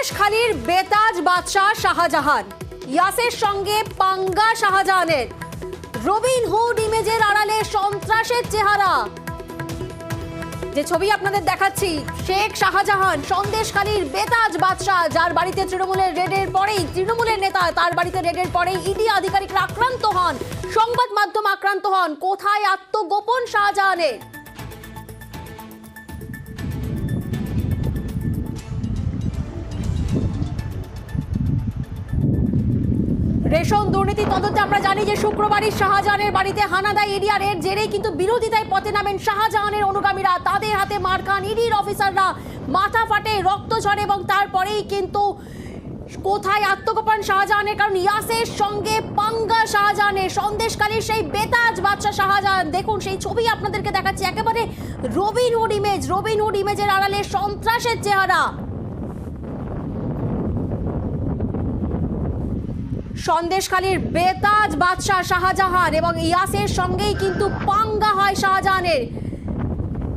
সন্দেশখালীর বেতাজ বাদশাহ শাহজাহান, ইয়াসের সঙ্গে পাঙ্গা শাহজাহানের। রবিনহুড ইমেজের আড়ালে সন্ত্রাসের চেহারা। যে ছবি আপনাদের দেখাচ্ছি, শেখ শাহজাহান সন্দেশখালীর বেতাজ বাদশাহ, যার বাড়িতে তৃণমূলের রেডের পরেই, তৃণমূলের নেতা তার বাড়িতে রেডের পরেই ইডি আধিকারিকরা আক্রান্ত হন, সংবাদ মাধ্যম আক্রান্ত হন। কোথায় আত্মগোপন শাহজাহানের? রেশন দুর্নীতি তদন্তে আমরা জানি যে শুক্রবারই শাহজাহানের বাড়িতে হানা দেয় ইডি, আর এর জেরেই কিন্তু বিরোধিতায় পথে নামেন শাহজাহানের অনুগামীরা। তাদের হাতে মার খান ইডির অফিসাররা, মাথা ফাটে, রক্ত ঝরে, এবং তারপরেই কিন্তু কোথায় আত্মগোপন শাহজাহানের? কারণ ইয়াসের সঙ্গে পাঙ্গা শাহজাহানের, সন্দেশখালীর সেই বেতাজ বাদশাহ শাহজাহান। দেখুন সেই ছবি আপনাদেরকে দেখাচ্ছি, একেবারে রবিনহুড ইমেজ, রবিনহুড ইমেজের আড়ালে সন্ত্রাসের চেহারা। সন্দেশখালীর বেতাজ বাদশাহ শাহজাহান এবং ইয়াসের সঙ্গেই কিন্তু পাঙ্গা হয় শাহজাহানের।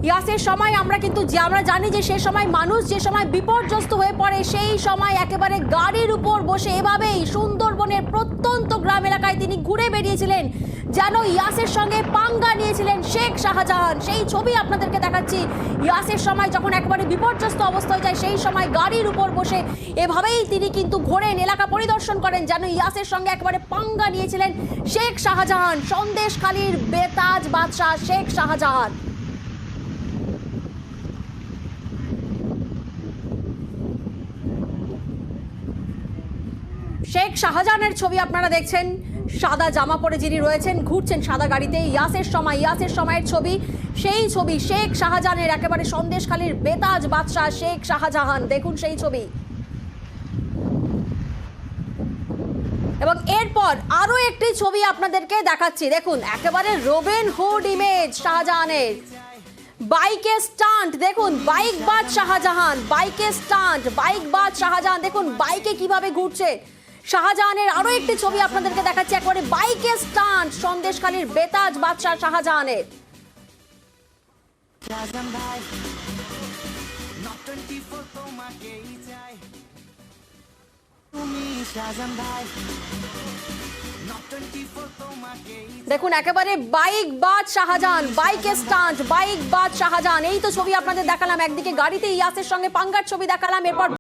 ইয়াসের সময় আমরা জানি যে সে সময় মানুষ যে সময় বিপর্যস্ত হয়ে পড়ে, সেই সময় একেবারে গাড়ির উপর বসে এভাবেই সুন্দরবনের প্রত্যন্ত গ্রাম এলাকায় তিনি ঘুরে বেরিয়েছিলেন, যেন ইয়াসের সঙ্গে পাঙ্গা নিয়েছিলেন শেখ শাহজাহান। সেই ছবি আপনাদেরকে দেখাচ্ছি। ইয়াসের সময় যখন একেবারে বিপর্যস্ত অবস্থা হয়ে যায়, সেই সময় গাড়ির উপর বসে এভাবেই তিনি কিন্তু ঘোরেন, এলাকা পরিদর্শন করেন, যেন ইয়াসের সঙ্গে একেবারে পাঙ্গা নিয়েছিলেন শেখ শাহজাহান, সন্দেশখালীর বেতাজ বাদশাহ শেখ শাহজাহান। শেখ শাহজাহানের ছবি আপনারা দেখছেন, সাদা জামা পরে যিনি রয়েছেন, ঘুরছেন সাদা গাড়িতে। ইয়াসের সময়ের ছবি, সেই ছবি শেখ শাহজাহানের, একেবারে সন্দেশখালীর বেতাজ বাদশাহ শেখ শাহজাহান। দেখুন সেই ছবি। এবং এরপর আরো একটি ছবি আপনাদেরকে দেখাচ্ছি, দেখুন একেবারে রবিনহুড ইমেজ শাহজাহানের। বাইকে স্টান্ট, দেখুন বাইকবাজ শাহজাহান, বাইকে স্টান্ট, বাইকবাজ শাহজাহান। দেখুন বাইকে কিভাবে ঘুরছে শাহজাহানের। আরো একটি ছবি আপনাদেরকে দেখাচ্ছি, একবারে বাইকে স্টান্ট সন্দেশখালীর বেতাজ বাদশাহ শাহজাহানের। দেখুন একেবারে বাইকবাজ শাহজাহান, বাইকে স্টান্ট, বাইকবাজ শাহজাহান। এই তো ছবি আপনাদের দেখালাম, একদিকে গাড়িতে ইয়াসের সঙ্গে পাঙ্গার ছবি দেখালাম, এরপর